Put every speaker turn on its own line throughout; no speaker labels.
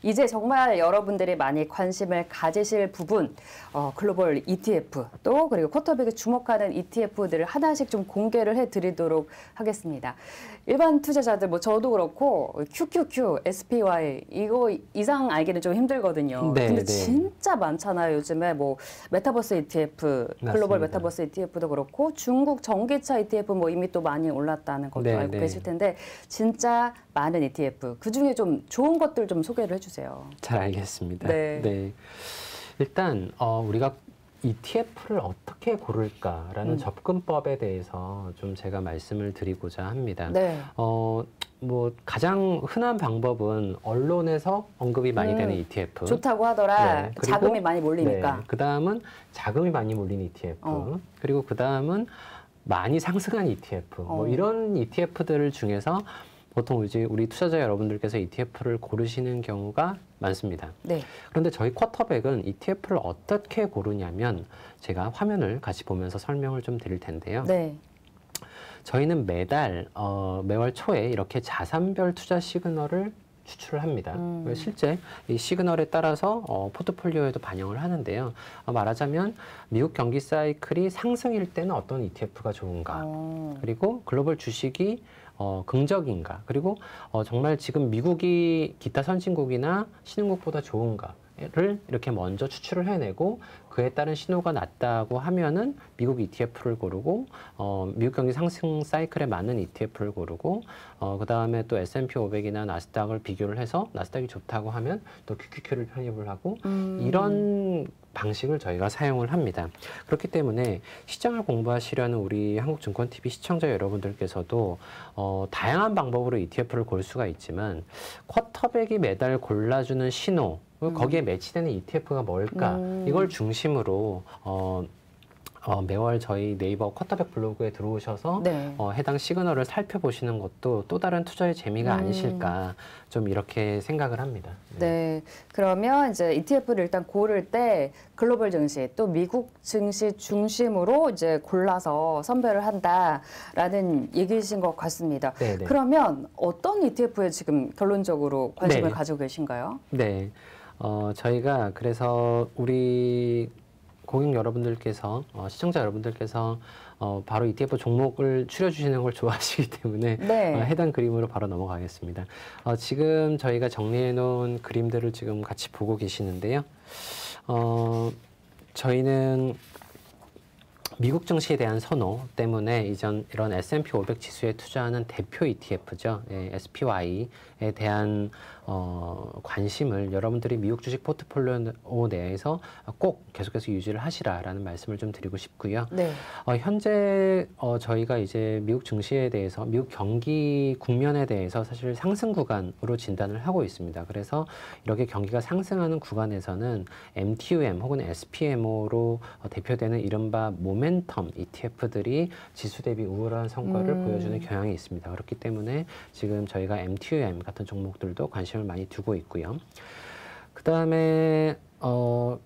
이제 정말 여러분들이 많이 관심을 가지실 부분, 글로벌 ETF 또 그리고 쿼터백이 주목하는 ETF들을 하나씩 좀 공개를 해드리도록 하겠습니다. 일반 투자자들, 뭐 저도 그렇고 QQQ, SPY 이거 이상 알기는 좀 힘들거든요.
네,
근데
네.
진짜 많잖아요. 요즘에 뭐 메타버스 ETF, 글로벌
맞습니다.
메타버스 ETF도 그렇고 중국 전기차 ETF 뭐 이미 또 많이 올랐다는 것도
네,
알고
네.
계실 텐데 진짜 많은 ETF 그 중에 좀 좋은 것들 좀 소개를 해주세요.
잘 알겠습니다.
네.
일단 우리가 ETF를 어떻게 고를까라는 접근법에 대해서 좀 제가 말씀을 드리고자 합니다.
네.
뭐 가장 흔한 방법은 언론에서 언급이 많이 되는 ETF.
좋다고 하더라.
네, 그리고,
자금이 많이 몰리니까.
네, 그 다음은 자금이 많이 몰린 ETF. 그리고 그 다음은 많이 상승한 ETF. 뭐 이런 ETF들 중에서 보통 이제 우리 투자자 여러분들께서 ETF를 고르시는 경우가 많습니다.
네.
그런데 저희 쿼터백은 ETF를 어떻게 고르냐면 제가 화면을 같이 보면서 설명을 좀 드릴 텐데요.
네.
저희는 매월 초에 이렇게 자산별 투자 시그널을 추출을 합니다. 실제 이 시그널에 따라서 포트폴리오에도 반영을 하는데요. 말하자면 미국 경기 사이클이 상승일 때는 어떤 ETF가 좋은가, 그리고 글로벌 주식이 긍정인가, 그리고 정말 지금 미국이 기타 선진국이나 신흥국보다 좋은가를 이렇게 먼저 추출을 해내고 그에 따른 신호가 낮다고 하면은 미국 ETF를 고르고 미국 경기 상승 사이클에 맞는 ETF를 고르고 그 다음에 또 S&P 500이나 나스닥을 비교를 해서 나스닥이 좋다고 하면 또 QQQ를 편입을 하고 이런 방식을 저희가 사용을 합니다. 그렇기 때문에 시장을 공부하시려는 우리 한국증권TV 시청자 여러분들께서도 다양한 방법으로 ETF를 고를 수가 있지만 쿼터백이 매달 골라주는 신호, 거기에 매치되는 ETF가 뭘까, 이걸 중심으로 매월 저희 네이버 쿼터백 블로그에 들어오셔서
네.
해당 시그널을 살펴보시는 것도 또 다른 투자의 재미가 아니실까, 좀 이렇게 생각을 합니다.
네. 그러면 이제 ETF를 일단 고를 때 글로벌 증시 또 미국 증시 중심으로 이제 골라서 선별을 한다라는 얘기이신 것 같습니다.
네네.
그러면 어떤 ETF에 지금 결론적으로 관심을
네.
가지고 계신가요?
네. 저희가 그래서 우리 고객 여러분들께서, 시청자 여러분들께서 바로 ETF 종목을 추려주시는 걸 좋아하시기 때문에
네.
해당 그림으로 바로 넘어가겠습니다. 지금 저희가 정리해 놓은 그림들을 지금 같이 보고 계시는데요. 저희는 미국 증시에 대한 선호 때문에 이런 S&P 500 지수에 투자하는 대표 ETF죠. SPY에 대한 관심을 여러분들이 미국 주식 포트폴리오 내에서 꼭 계속해서 유지를 하시라라는 말씀을 좀 드리고 싶고요.
네.
현재 저희가 이제 미국 증시에 대해서, 미국 경기 국면에 대해서 사실 상승 구간으로 진단을 하고 있습니다. 그래서 이렇게 경기가 상승하는 구간에서는 MTUM 혹은 SPMO로 대표되는 이른바 모멘텀 ETF들이 지수 대비 우월한 성과를 보여주는 경향이 있습니다. 그렇기 때문에 지금 저희가 MTUM 같은 종목들도 관심을 많이 두고 있고요. 그 다음에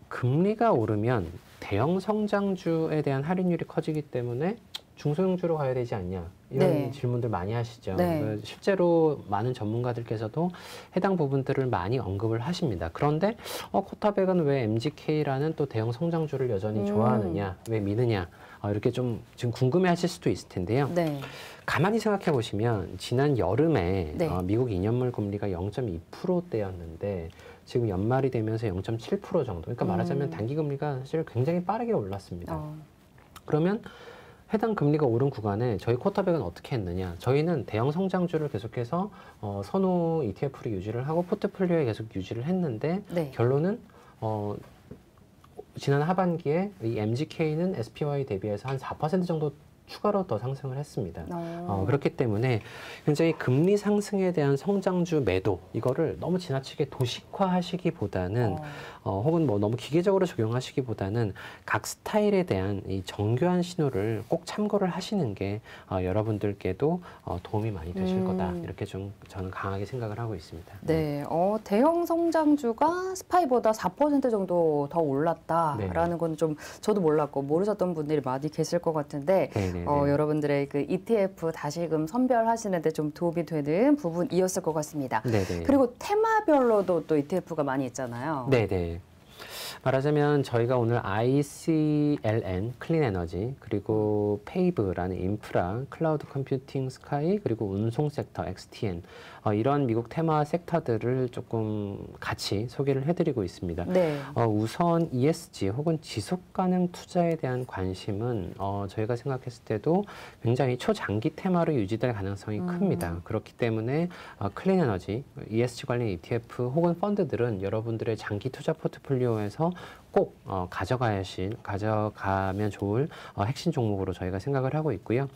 금리가 오르면 대형 성장주에 대한 할인율이 커지기 때문에 중소형주로 가야 되지 않냐, 이런
네.
질문들 많이 하시죠.
네.
실제로 많은 전문가들께서도 해당 부분들을 많이 언급을 하십니다. 그런데 쿼터백은 왜 MGK라는 또 대형 성장주를 여전히 좋아하느냐, 왜 미느냐, 이렇게 좀 지금 궁금해 하실 수도 있을 텐데요.
네.
가만히 생각해 보시면 지난 여름에
네.
미국 2년물 금리가 0.2%대였는데 지금 연말이 되면서 0.7% 정도. 그러니까 말하자면 단기 금리가 사실 굉장히 빠르게 올랐습니다. 그러면 해당 금리가 오른 구간에 저희 쿼터백은 어떻게 했느냐? 저희는 대형 성장주를 계속해서 선호 ETF를 유지를 하고 포트폴리오에 계속 유지를 했는데
네.
결론은 지난 하반기에 이 MGK는 SPY 대비해서 한 4% 정도 추가로 더 상승을 했습니다. 그렇기 때문에 굉장히 금리 상승에 대한 성장주 매도, 이거를 너무 지나치게 도식화하시기보다는 혹은 뭐 너무 기계적으로 적용하시기보다는 각 스타일에 대한 이 정교한 신호를 꼭 참고를 하시는 게 여러분들께도 도움이 많이 되실 거다, 이렇게 좀 저는 강하게 생각을 하고 있습니다.
네, 대형 성장주가 스파이보다 4% 정도 더 올랐다라는 건 좀 저도 몰랐고 모르셨던 분들이 많이 계실 것 같은데,
네. 네네네.
여러분들의 그 ETF 다시금 선별하시는데 좀 도움이 되는 부분이었을 것 같습니다.
네네.
그리고 테마별로도 또 ETF가 많이 있잖아요.
네네. 말하자면 저희가 오늘 ICLN, 클린 에너지, 그리고 페이브라는 인프라, 클라우드 컴퓨팅 스카이, 그리고 운송 섹터, XTN, 이런 미국 테마 섹터들을 조금 같이 소개를 해드리고 있습니다.
네.
우선 ESG 혹은 지속 가능 투자에 대한 관심은 저희가 생각했을 때도 굉장히 초장기 테마로 유지될 가능성이 큽니다. 그렇기 때문에 클린 에너지, ESG 관련 ETF 혹은 펀드들은 여러분들의 장기 투자 포트폴리오에서 꼭 가져가면 좋을 핵심 종목으로 저희가 생각을 하고 있고요.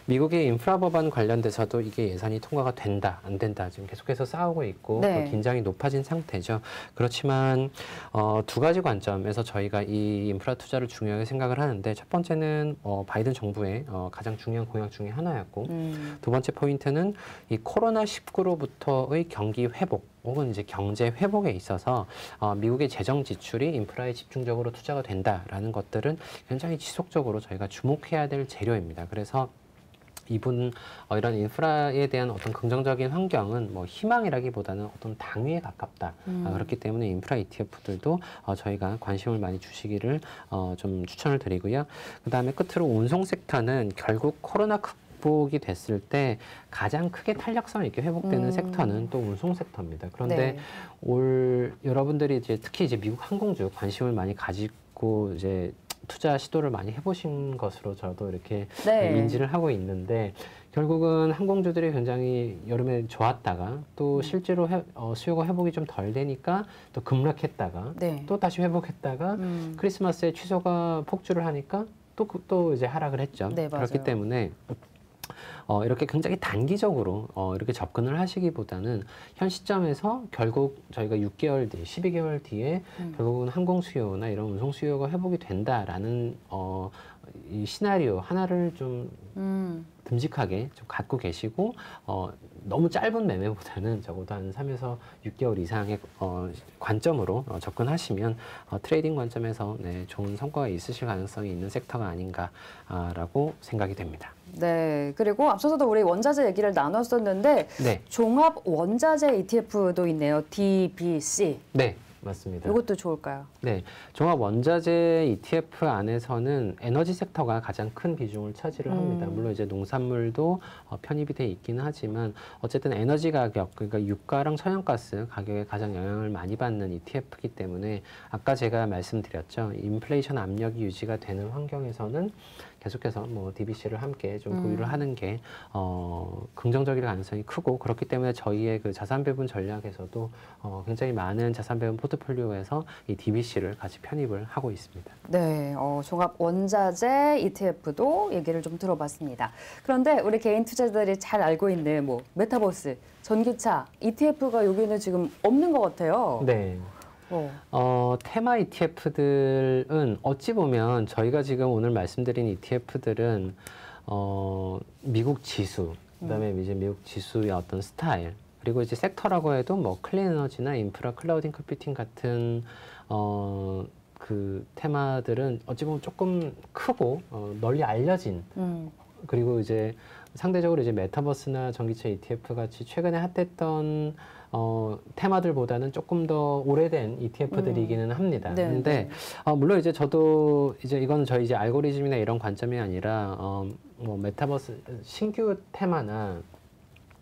미국의 인프라 법안 관련돼서도 이게 예산이 통과가 된다, 안 된다 지금 계속해서 싸우고 있고
네.
긴장이 높아진 상태죠. 그렇지만 두 가지 관점에서 저희가 이 인프라 투자를 중요하게 생각을 하는데 첫 번째는 바이든 정부의 가장 중요한 공약 중에 하나였고 두 번째 포인트는 이 코로나19로부터의 경기 회복 혹은 이제 경제 회복에 있어서 미국의 재정 지출이 인프라에 집중적으로 투자가 된다라는 것들은 굉장히 지속적으로 저희가 주목해야 될 재료입니다. 그래서 이런 인프라에 대한 어떤 긍정적인 환경은 뭐 희망이라기보다는 어떤 당위에 가깝다. 그렇기 때문에 인프라 ETF들도 저희가 관심을 많이 주시기를 좀 추천을 드리고요. 그다음에 끝으로 운송 섹터는 결국 코로나 극복이 됐을 때 가장 크게 탄력성 있게 회복되는 섹터는 또 운송 섹터입니다. 그런데
네.
여러분들이 이제 특히 이제 미국 항공주 관심을 많이 가지고 이제 투자 시도를 많이 해보신 것으로 저도 이렇게
네.
인지를 하고 있는데 결국은 항공주들이 굉장히 여름에 좋았다가 또 실제로 수요가 회복이 좀 덜 되니까 또 급락했다가
네.
또 다시 회복했다가 크리스마스에 취소가 폭주를 하니까 또 이제 하락을 했죠.
네,
그렇기
맞아요.
때문에 이렇게 굉장히 단기적으로 이렇게 접근을 하시기보다는 현 시점에서 결국 저희가 6개월 뒤, 12개월 뒤에 결국은 항공 수요나 이런 운송 수요가 회복이 된다라는 이 시나리오 하나를 좀 듬직하게 좀 갖고 계시고 너무 짧은 매매보다는 적어도 한 3에서 6개월 이상의 관점으로 접근하시면 트레이딩 관점에서 좋은 성과가 있으실 가능성이 있는 섹터가 아닌가라고 생각이 됩니다.
네. 그리고 앞서서도 우리 원자재 얘기를 나눴었는데
네.
종합 원자재 ETF도 있네요. DBC.
네. 맞습니다.
이것도 좋을까요?
네, 종합 원자재 ETF 안에서는 에너지 섹터가 가장 큰 비중을 차지를 합니다. 물론 이제 농산물도 편입이 돼 있기는 하지만 어쨌든 에너지 가격, 그러니까 유가랑 천연가스 가격에 가장 영향을 많이 받는 ETF이기 때문에 아까 제가 말씀드렸죠. 인플레이션 압력이 유지가 되는 환경에서는 계속해서 뭐 DBC를 함께 좀 보유를 하는 게 긍정적일 가능성이 크고 그렇기 때문에 저희의 그 자산 배분 전략에서도 굉장히 많은 자산 배분 포트폴리오에서 이 DBC를 같이 편입을 하고 있습니다.
네, 종합 원자재 ETF도 얘기를 좀 들어봤습니다. 그런데 우리 개인 투자자들이 잘 알고 있는 뭐 메타버스, 전기차 ETF가 여기는 지금 없는 것 같아요.
네. 테마 ETF들은 어찌 보면 저희가 지금 오늘 말씀드린 ETF들은 미국 지수, 그다음에 이제 미국 지수의 어떤 스타일, 그리고 이제 섹터라고 해도 뭐 클린 에너지나 인프라, 클라우드 컴퓨팅 같은 그 테마들은 어찌 보면 조금 크고 널리 알려진 그리고 이제 상대적으로 이제 메타버스나 전기차 ETF 같이 최근에 핫했던 테마들보다는 조금 더 오래된 ETF들이기는 합니다.
네,
근데 물론 이제 저도 이제 이건 저희 이제 알고리즘이나 이런 관점이 아니라 뭐 메타버스 신규 테마나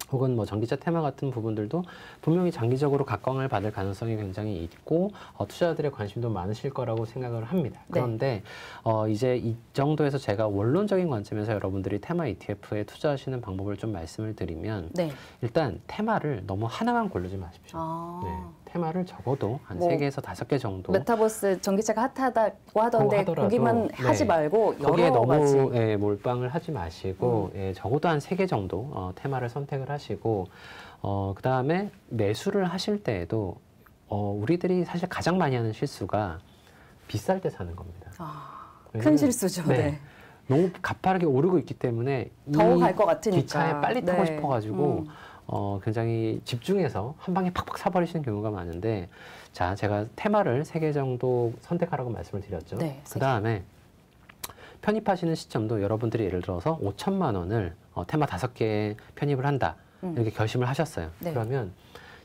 혹은 뭐 전기차 테마 같은 부분들도 분명히 장기적으로 각광을 받을 가능성이 굉장히 있고 투자자들의 관심도 많으실 거라고 생각을 합니다. 그런데 이제 이 정도에서 제가 원론적인 관점에서 여러분들이 테마 ETF에 투자하시는 방법을 좀 말씀을 드리면 일단 테마를 너무 하나만 고르지 마십시오. 테마를 적어도 한
뭐
3개에서 5개 정도.
메타버스 전기차가 핫하다고 하던데 거기만 하지 말고
거기에
여러 가지.
너무 몰빵을 하지 마시고 적어도 한 3개 정도 테마를 선택을 하시고 그다음에 매수를 하실 때에도 우리들이 사실 가장 많이 하는 실수가 비쌀 때 사는 겁니다.
큰 실수죠. 네.
너무 가파르게 오르고 있기 때문에
더 갈 것 같으니까.
기차에 빨리 타고 싶어가지고 굉장히 집중해서 한 방에 팍팍 사버리시는 경우가 많은데 자, 제가 테마를 3개 정도 선택하라고 말씀을 드렸죠. 그 다음에 편입하시는 시점도 여러분들이 예를 들어서 5천만 원을 테마 5개에 편입을 한다. 이렇게 결심을 하셨어요.
네.
그러면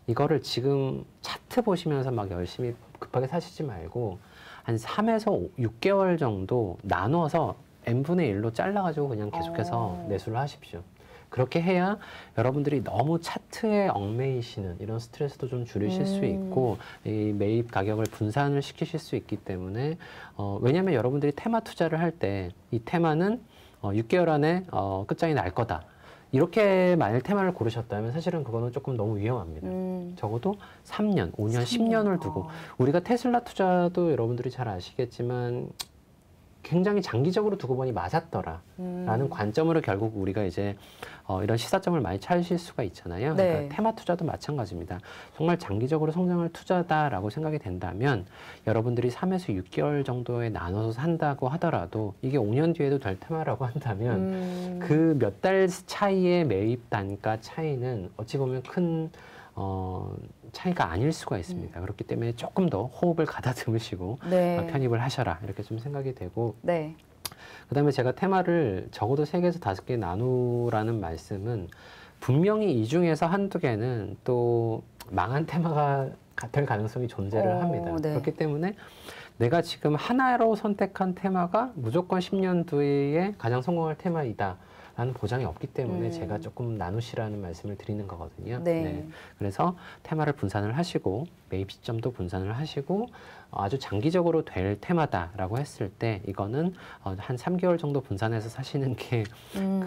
이거를 지금 차트 보시면서 막 열심히 급하게 사시지 말고 한 3에서 6개월 정도 나눠서 n분의 1로 잘라가지고 그냥 계속해서 매수를 하십시오. 그렇게 해야 여러분들이 너무 차트에 얽매이시는 이런 스트레스도 좀 줄이실 수 있고 이 매입 가격을 분산을 시키실 수 있기 때문에 왜냐하면 여러분들이 테마 투자를 할 때 이 테마는 6개월 안에 끝장이 날 거다. 이렇게 만일 테마를 고르셨다면 사실은 그거는 조금 너무 위험합니다. 적어도 3년, 5년, 10년을 두고 우리가 테슬라 투자도 여러분들이 잘 아시겠지만 굉장히 장기적으로 두고 보니 맞았더라라는 관점으로 결국 우리가 이제 이런 시사점을 많이 찾으실 수가 있잖아요.
네.
그러니까 테마 투자도 마찬가지입니다. 정말 장기적으로 성장을 투자다라고 생각이 된다면 여러분들이 3에서 6개월 정도에 나눠서 산다고 하더라도 이게 5년 뒤에도 될 테마라고 한다면 그 몇 달 차이의 매입 단가 차이는 어찌 보면 큰 차이가 아닐 수가 있습니다. 그렇기 때문에 조금 더 호흡을 가다듬으시고
네.
편입을 하셔라 이렇게 좀 생각이 되고
네.
그다음에 제가 테마를 적어도 3개에서 5개 나누라는 말씀은 분명히 이 중에서 한두 개는 또 망한 테마가 될 가능성이 존재를 합니다.
네.
그렇기 때문에 내가 지금 하나로 선택한 테마가 무조건 10년 뒤에 가장 성공할 테마이다. 라는 보장이 없기 때문에 제가 조금 나누시라는 말씀을 드리는 거거든요.
네.
그래서 테마를 분산을 하시고 매입 시점도 분산을 하시고 아주 장기적으로 될 테마다라고 했을 때 이거는 한 3개월 정도 분산해서 사시는 게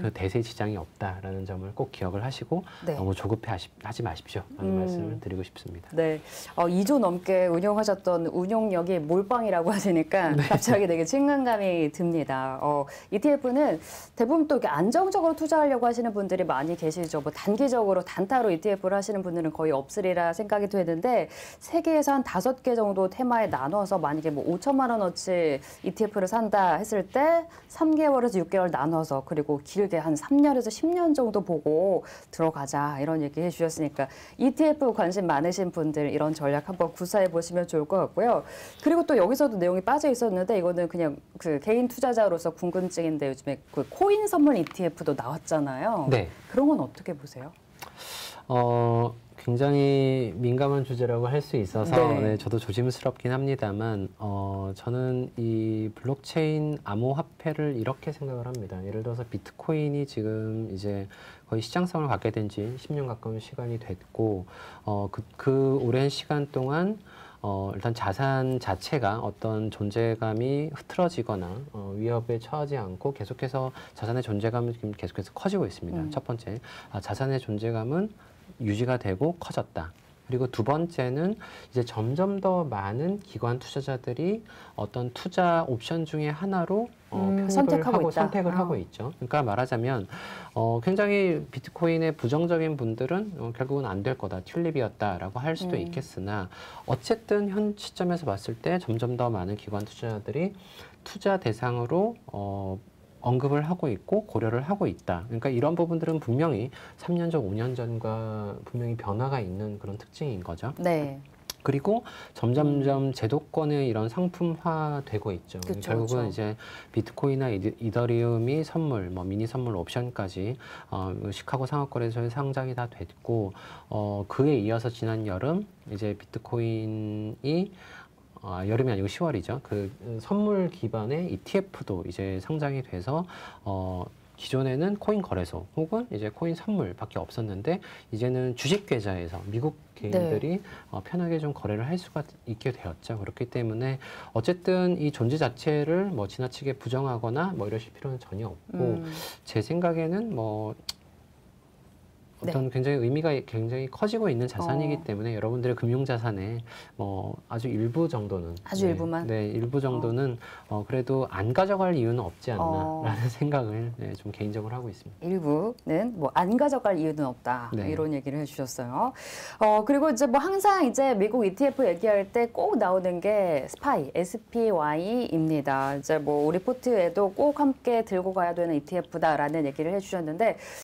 그 대세 지장이 없다라는 점을 꼭 기억을 하시고
네.
너무 조급해 하지 마십시오라는 말씀을 드리고 싶습니다.
네. 2조 넘게 운용하셨던 운용력이 몰빵이라고 하시니까 갑자기 되게 친근감이 듭니다. ETF는 대부분 또 이렇게 안정적으로 투자하려고 하시는 분들이 많이 계시죠. 뭐 단기적으로 단타로 ETF를 하시는 분들은 거의 없으리라 생각이 되는데 3개에서 한 5개 정도 테마에 나눠서 만약에 뭐 5천만 원어치 ETF를 산다 했을 때 3개월에서 6개월 나눠서 그리고 길게 한 3년에서 10년 정도 보고 들어가자 이런 얘기 해주셨으니까 ETF 관심 많으신 분들 이런 전략 한번 구사해 보시면 좋을 것 같고요. 그리고 또 여기서도 내용이 빠져 있었는데 이거는 그냥 그 개인 투자자로서 궁금증인데 요즘에 그 코인 선물 ETF도 나왔잖아요.
네.
그런 건 어떻게 보세요?
굉장히 민감한 주제라고 할 수 있어서
네.
저도 조심스럽긴 합니다만 저는 이 블록체인 암호화폐를 이렇게 생각을 합니다. 예를 들어서 비트코인이 지금 이제 거의 시장성을 갖게 된 지 10년 가까운 시간이 됐고 그 오랜 시간 동안 일단 자산 자체가 어떤 존재감이 흐트러지거나 위협에 처하지 않고 계속해서 자산의 존재감은 계속해서 커지고 있습니다. 첫 번째, 자산의 존재감은 유지가 되고 커졌다. 그리고 두 번째는 이제 점점 더 많은 기관 투자자들이 어떤 투자 옵션 중에 하나로 선택을 하고 있죠. 그러니까 말하자면 굉장히 비트코인의 부정적인 분들은 결국은 안 될 거다, 튤립이었다라고 할 수도 있겠으나 어쨌든 현 시점에서 봤을 때 점점 더 많은 기관 투자자들이 투자 대상으로 언급을 하고 있고 고려를 하고 있다. 그러니까 이런 부분들은 분명히 3년 전, 5년 전과 분명히 변화가 있는 그런 특징인 거죠.
네.
그리고 점점점 제도권의 이런 상품화되고 있죠.
그쵸,
결국은
그쵸.
이제 비트코인이나 이더리움이 선물, 뭐 미니 선물 옵션까지 시카고 상업거래소에 상장이 다 됐고 그에 이어서 지난 여름 이제 비트코인이 여름이 아니고 10월이죠. 그 선물 기반의 ETF도 이제 상장이 돼서 기존에는 코인 거래소 혹은 이제 코인 선물밖에 없었는데 이제는 주식 계좌에서 미국 개인들이 편하게 좀 거래를 할 수가 있게 되었죠. 그렇기 때문에 어쨌든 이 존재 자체를 뭐 지나치게 부정하거나 뭐 이러실 필요는 전혀 없고 제 생각에는 뭐 어떤 굉장히 의미가 굉장히 커지고 있는 자산이기 때문에 여러분들의 금융자산에 뭐 아주 일부 정도는
일부만?
네, 일부 정도는 그래도 안 가져갈 이유는 없지 않나라는 생각을 좀 개인적으로 하고 있습니다.
일부는 뭐 안 가져갈 이유는 없다
네.
이런 얘기를 해주셨어요. 그리고 이제 뭐 항상 이제 미국 ETF 얘기할 때 꼭 나오는 게 SPY입니다. 이제 뭐 우리 포트에도 꼭 함께 들고 가야 되는 ETF다라는 얘기를 해주셨는데